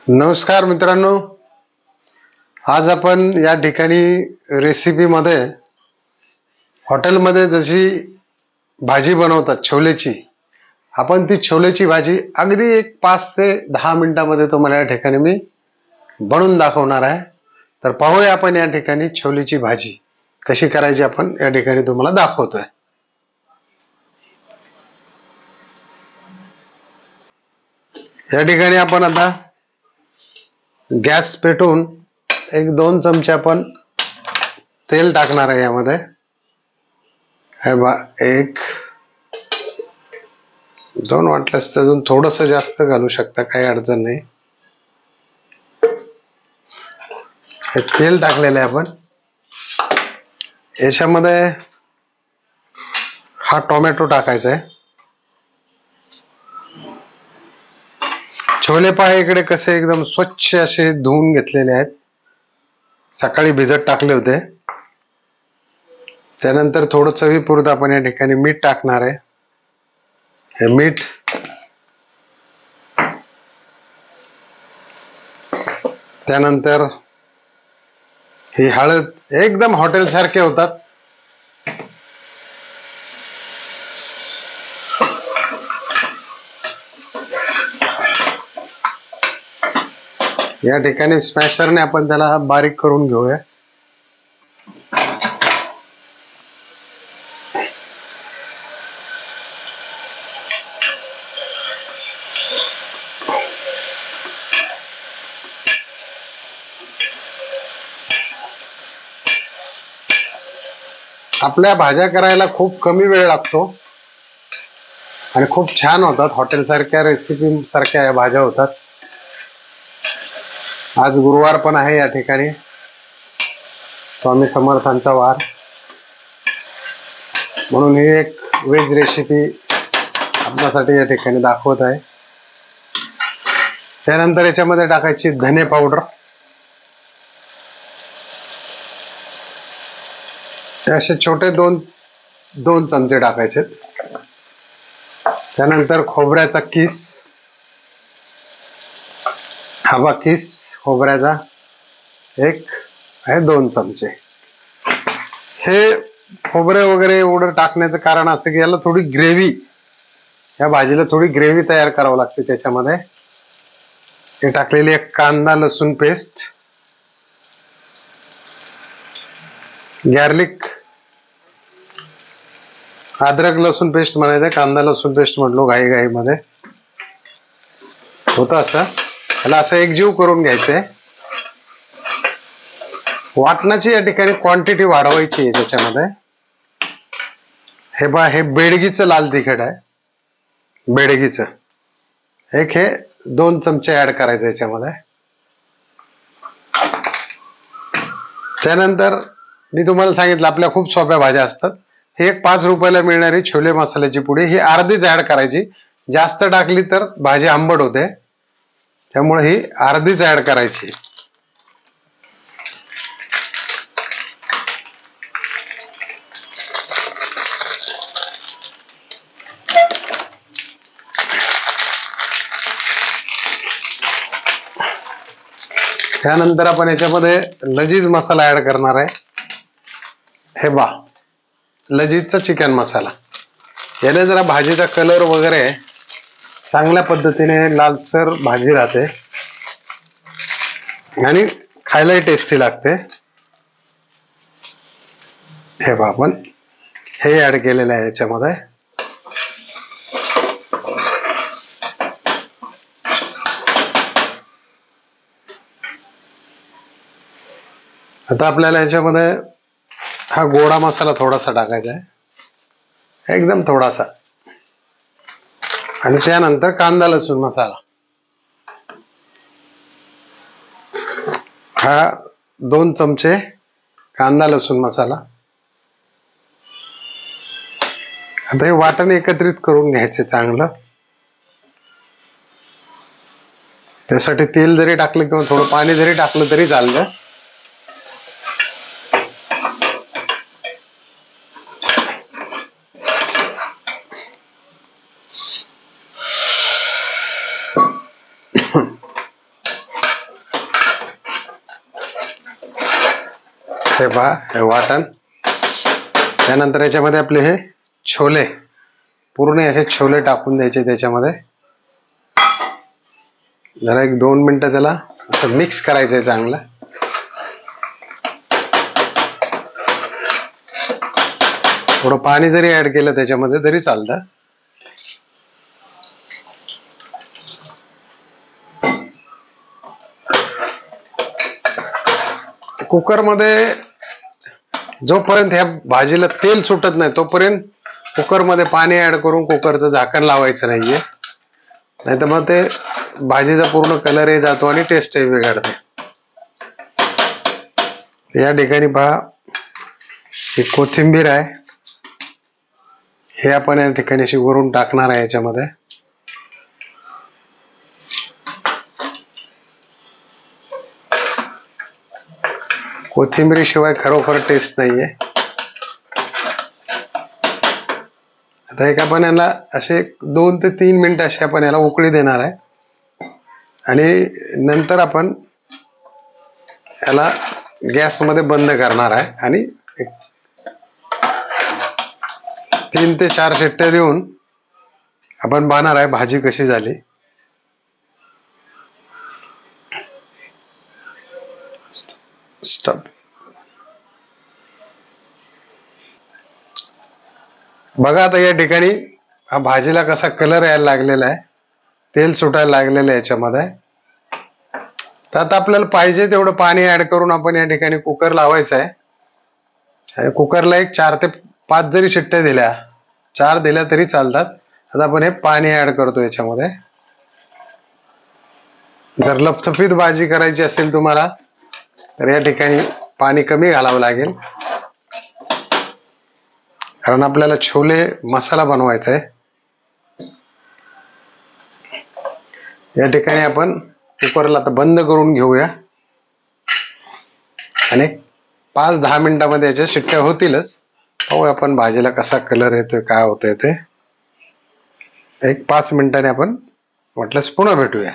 नमस्कार मित्रांनो, आज आपण या ठिकाणी रेसिपीमध्ये हॉटेलमध्ये जशी भाजी बनवतात छोलेची, आपण ती छोलेची भाजी अगदी एक 5 ते 10 मिनिटांमध्ये तुम्हाला या ठिकाणी मी बनवून दाखवणार आहे. तर पाहूया आपण या ठिकाणी छोलेची भाजी कशी करायची आपण या ठिकाणी तुम्हाला दाखवतोय. या ठिकाणी आपण आता गॅस पेटवून एक 2 चमचे आपण तेल टाकणार आहे. यामध्ये हे बा, 1 2 वाटलंस तर अजून थोडस जास्त घालू शकता, काही अडचण नाही. हे तेल टाकलेलं आहे आपण. याच्यामध्ये हा टोमॅटो टाकायचा आहे. छोले पहा इकडे कसे एकदम स्वच्छ असे धुवून घेतलेले आहेत. सकाळी भिजत टाकले होते. त्यानंतर थोडं चवीपुरतं आपण या ठिकाणी मीठ टाकणार आहे. हे मीठ, त्यानंतर ही हळद, एकदम हॉटेल सारखे होतात. या ठिकाणी स्मॅशरने आपण त्याला बारीक करून घेऊया. आपल्या भाज्या करायला खूप कमी वेळ लागतो आणि खूप छान होतात. हॉटेल सारख्या रेसिपी सारख्या या भाज्या होतात. आज गुरुवार पण आहे. या ठिकाणी स्वामी समर्थांचा वार, म्हणून ही एक व्हेज रेसिपी आपल्यासाठी या ठिकाणी दाखवत आहे. त्यानंतर याच्यामध्ये टाकायची धने पावडर. असे छोटे 2 चमचे टाकायचे. त्यानंतर खोबऱ्याचा किस, हवा किस खोबऱ्याचा 2 चमचे. हे खोबरे वगैरे एवढं टाकण्याचं कारण असं की याला थोडी ग्रेव्ही, या भाजीला थोडी ग्रेव्ही तयार करावं लागते. त्याच्यामध्ये हे टाकलेली एक कांदा लसूण पेस्ट, गार्लिक, अद्रक लसूण पेस्ट म्हणायचं, कांदा लसूण पेस्ट म्हटलो घाई मध्ये होतं असं. याला असं एकजीव करून घ्यायचंय. वाटणाची या ठिकाणी क्वांटिटी वाढवायची आहे त्याच्यामध्ये. हे बा, हे बेडगीचं लाल तिखट आहे. बेडगीचं हे 2 चमचे ऍड करायचं याच्यामध्ये. त्यानंतर मी तुम्हाला सांगितलं आपल्या खूप सोप्या भाज्या असतात. हे 5 रुपयाला मिळणारी छोले मसाल्याची पुडी, ही अर्धीच ऍड करायची. जास्त टाकली तर भाजी आंबट होते, त्यामुळे ही अर्धीच ऍड करायची. त्यानंतर आपण याच्यामध्ये लजीज मसाला ऍड करणार आहे. हे बा, लजीजचा चिकन मसाला. याने जरा भाजीचा कलर वगैरे चांगल्या पद्धतीने लालसर भाजी राहते आणि खायलाही टेस्टी लागते. हे बा, आपण हे ऍड केलेलं आहे याच्यामध्ये. आता आपल्याला याच्यामध्ये हा गोडा मसाला थोडासा टाकायचा आहे, एकदम थोडासा. आणि त्यानंतर कांदा लसूण मसाला, हा 2 चमचे कांदा लसूण मसाला. आता हे वाटण एकत्रित करून घ्यायचे चांगलं. त्यासाठी तेल जरी टाकलं किंवा थोडं पाणी जरी टाकलं तरी चालतं. हे पहा, हे वाटण. त्यानंतर याच्यामध्ये आपले हे छोले, पूर्ण असे छोले टाकून द्यायचे त्याच्यामध्ये. जरा 1-2 मिनिटं त्याला असं मिक्स करायचंय चांगलं. थोडं पाणी जरी ऍड केलं त्याच्यामध्ये तरी चालतं. कुकरमध्ये जोपर्यंत ह्या भाजीला तेल सुटत नाही तोपर्यंत कुकरमध्ये पाणी ऍड करून कुकरचं झाकण लावायचं नाहीये, नाही तर मग ते भाजीचा पूर्ण कलरही जातो आणि टेस्टही बिघडते. या ठिकाणी पहा, ही कोथिंबीर आहे, हे आपण या ठिकाणी अशी वरून टाकणार आहे याच्यामध्ये. कोथिंबीरी शिवाय खरोखर टेस्ट नाहीये. आता एक आपण याला असे 2 ते 3 मिनिटं अशी आपण याला उकळी देणार आहे आणि नंतर आपण याला गॅस मध्ये बंद करणार आहे आणि 3 ते 4 शिट्ट्या देऊन आपण पाहणार आहे भाजी कशी झाली. स्टॉप. बघा आता या ठिकाणी भाजीला कसा कलर यायला लागलेला आहे, तेल सुटायला लागलेलं आहे याच्यामध्ये. तर आता आपल्याला पाहिजे तेवढं पाणी ऍड करून आपण या ठिकाणी कुकर लावायचा आहे आणि कुकरला 4 ते 5 जरी शिट्ट्या दिल्या, 4 दिल्या तरी चालतात. आता आपण हे पाणी ऍड करतो याच्यामध्ये. जर लपथपीत भाजी करायची असेल तुम्हाला तर या ठिकाणी पाणी कमी घालावं लागेल, कारण आपल्याला छोले मसाला बनवायचा आहे. या ठिकाणी आपण कुकरला आता बंद करून घेऊया आणि 5-10 मिनिटांमध्ये याच्या शिट्ट्या होतीलच. पाहूया आपण भाजीला कसा कलर येतोय, काय होतंय ते. 1-5 मिनिटांनी आपण म्हटलंच पुन्हा भेटूया.